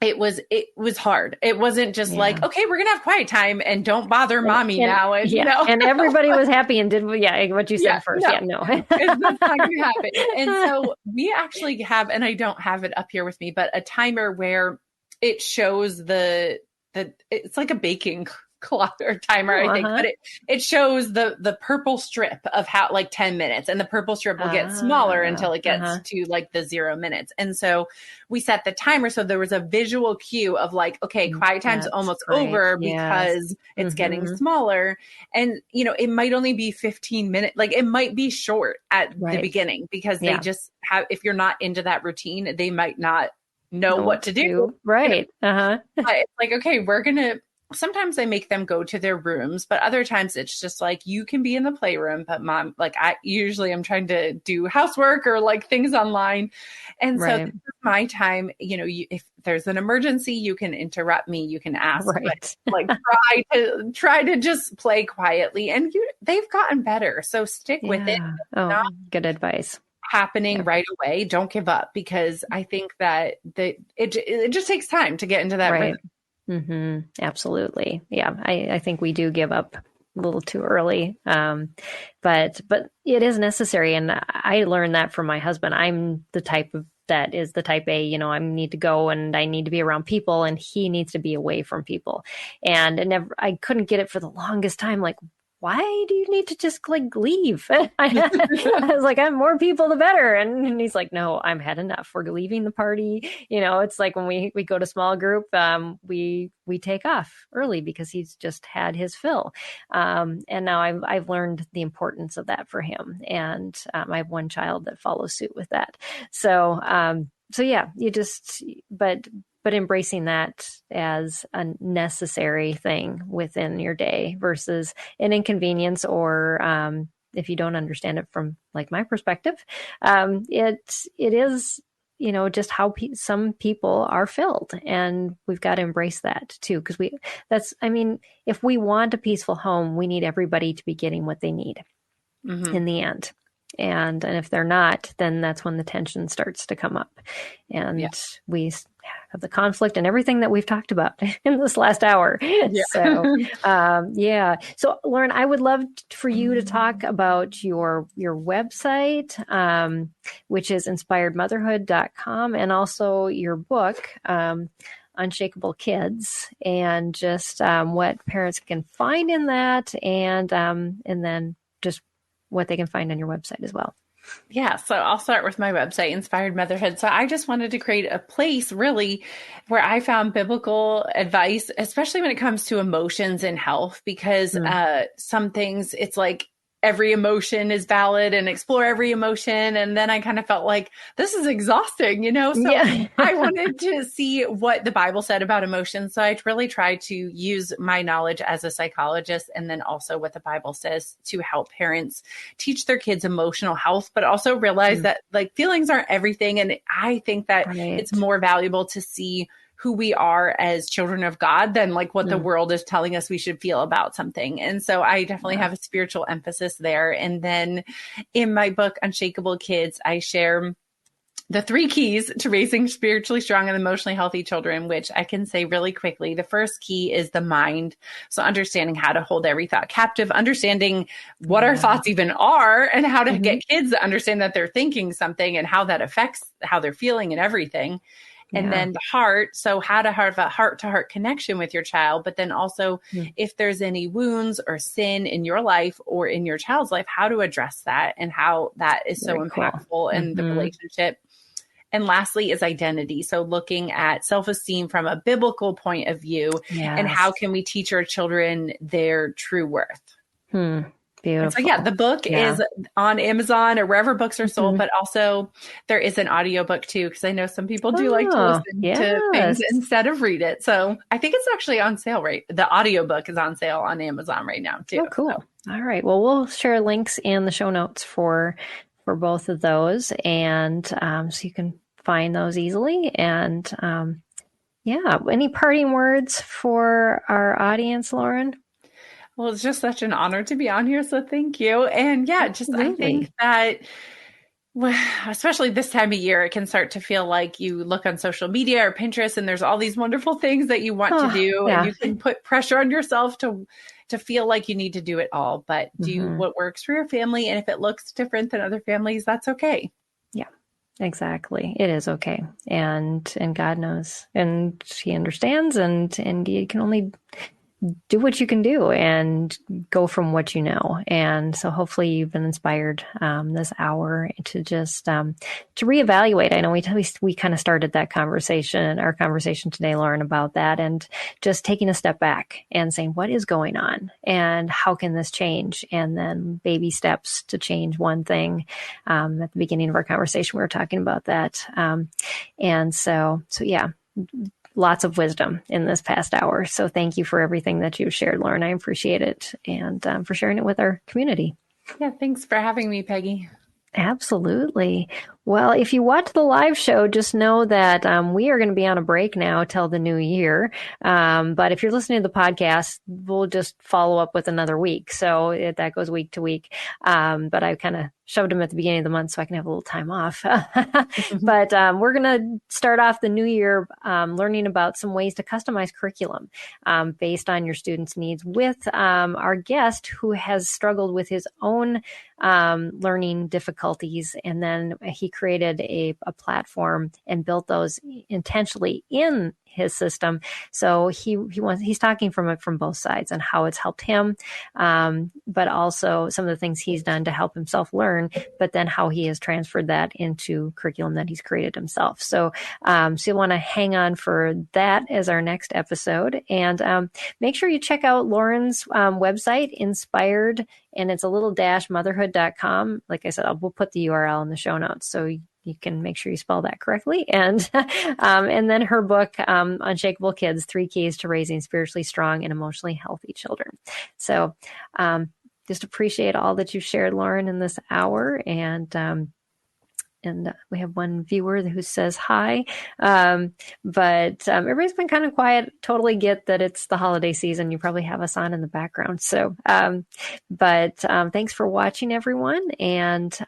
it was hard. It wasn't just like, okay, we're going to have quiet time and don't bother mommy now. And, you know, and everybody was happy and did, what you said first. No. That's not going to happen. And so we actually have, and I don't have it up here with me, but a timer where it shows it's like a baking clock or timer, I think, but it shows the purple strip of how like 10 minutes, and the purple strip will get smaller until it gets to like the 0 minutes. And so we set the timer. So there was a visual cue of like, okay, quiet time's almost over because it's getting smaller. And, you know, it might only be 15 minutes. Like it might be short at the beginning because they just have, if you're not into that routine, they might not know what to do. Right. But it's like, okay, sometimes I make them go to their rooms, but other times it's just like, you can be in the playroom, but mom, like I'm trying to do housework or like things online. And so this is my time, you know, if there's an emergency, you can interrupt me, you can ask, but like try to just play quietly, and they've gotten better. So stick with it. Good advice. Happening right away. Don't give up, because I think that it just takes time to get into that rhythm. Absolutely. Yeah. I think we do give up a little too early. But it is necessary. And I learned that from my husband. I'm the type A, you know, I need to go and I need to be around people, and he needs to be away from people. And I couldn't get it for the longest time. Like, why do you need to just like leave? I was like, I'm more people, the better. And he's like, no, I'm had enough. We're leaving the party. You know, it's like when we go to small group, we take off early because he's just had his fill. And now I've learned the importance of that for him. And I have one child that follows suit with that. So yeah, but embracing that as a necessary thing within your day versus an inconvenience, or if you don't understand it from like my perspective, it is, you know, just how some people are filled, and we've got to embrace that too. Because if we want a peaceful home, we need everybody to be getting what they need in the end. And if they're not, then that's when the tension starts to come up, and we have the conflict and everything that we've talked about in this last hour. So, So Lauren, I would love for you to talk about your website, which is inspiredmotherhood.com, and also your book, Unshakable Kids, and just what parents can find in that, and then just what they can find on your website as well. Yeah. So I'll start with my website, Inspired Motherhood. So I just wanted to create a place really where I found biblical advice, especially when it comes to emotions and health, because some things, it's like every emotion is valid and explore every emotion. And then I kind of felt like this is exhausting, you know? So I wanted to see what the Bible said about emotions. So I really tried to use my knowledge as a psychologist, and then also what the Bible says to help parents teach their kids emotional health, but also realize that like feelings aren't everything. And I think that it's more valuable to see who we are as children of God than like what the world is telling us we should feel about something. And so I definitely have a spiritual emphasis there. And then in my book, Unshakable Kids, I share the 3 keys to raising spiritually strong and emotionally healthy children, which I can say really quickly. The first key is the mind. So understanding how to hold every thought captive, understanding what our thoughts even are, and how to get kids to understand that they're thinking something and how that affects how they're feeling and everything. And then the heart. So how to have a heart-to-heart connection with your child, but then also if there's any wounds or sin in your life or in your child's life, how to address that and how that is so impactful in the relationship. And lastly is identity. So looking at self-esteem from a biblical point of view, and how can we teach our children their true worth? Beautiful. So yeah, the book is on Amazon or wherever books are sold, but also there is an audiobook too, because I know some people do like to listen to things instead of read it. So I think it's actually on sale, right? The audiobook is on sale on Amazon right now too. Oh, cool. So. All right. Well, we'll share links in the show notes for both of those, and so you can find those easily. And any parting words for our audience, Lauren? Well, it's just such an honor to be on here. So thank you. And I think that especially this time of year, it can start to feel like you look on social media or Pinterest and there's all these wonderful things that you want to do. And you can put pressure on yourself to feel like you need to do it all, but do what works for your family. And if it looks different than other families, that's okay. Yeah, exactly. It is okay. And God knows, and he understands, and you can only do what you can do and go from what you know. And so hopefully you've been inspired this hour to just to reevaluate. I know we kind of started our conversation today, Lauren, about that, and just taking a step back and saying, what is going on and how can this change? And then baby steps to change one thing. At the beginning of our conversation, we were talking about that. And so yeah, lots of wisdom in this past hour. So thank you for everything that you've shared, Lauren. I appreciate it, and for sharing it with our community. Yeah, thanks for having me, Peggy. Absolutely. Well, if you watch the live show, just know that we are going to be on a break now till the new year. But if you're listening to the podcast, we'll just follow up with another week. So that goes week to week. But I kind of shoved them at the beginning of the month so I can have a little time off. But we're going to start off the new year learning about some ways to customize curriculum based on your students' needs with our guest who has struggled with his own learning difficulties. And then he created a platform and built those intentionally in his system. So he's talking from both sides and how it's helped him, but also some of the things he's done to help himself learn, but then how he has transferred that into curriculum that he's created himself. So you'll want to hang on for that as our next episode. And make sure you check out Lauren's website, Inspired, and it's a little motherhood.com. Like I said, we'll put the URL in the show notes so you can make sure you spell that correctly. And then her book, Unshakable Kids, 3 Keys to Raising Spiritually Strong and Emotionally Healthy Children. So just appreciate all that you've shared, Lauren, in this hour. And we have one viewer who says hi. But everybody's been kind of quiet. Totally get that it's the holiday season. You probably have us on in the background. So, but thanks for watching, everyone. And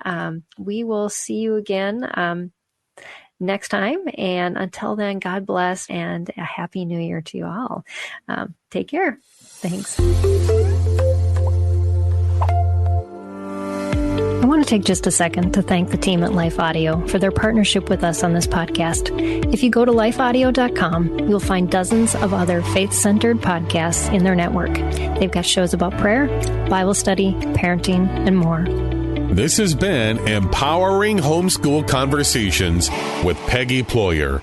we will see you again next time. And until then, God bless and a happy new year to you all. Take care. Thanks. I want to take just a second to thank the team at Life Audio for their partnership with us on this podcast. If you go to lifeaudio.com, you'll find dozens of other faith-centered podcasts in their network. They've got shows about prayer, Bible study, parenting, and more. This has been Empowering Homeschool Conversations with Peggy Ployer.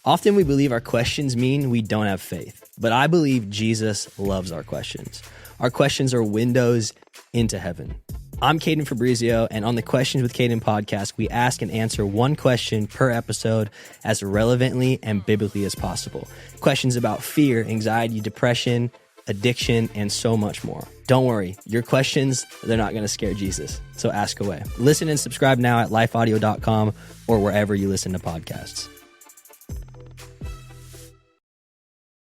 Often we believe our questions mean we don't have faith, but I believe Jesus loves our questions. Our questions are windows into heaven. I'm Caden Fabrizio, and on the Questions with Caden podcast, we ask and answer one question per episode as relevantly and biblically as possible. Questions about fear, anxiety, depression, addiction, and so much more. Don't worry, your questions, they're not going to scare Jesus, so ask away. Listen and subscribe now at lifeaudio.com or wherever you listen to podcasts.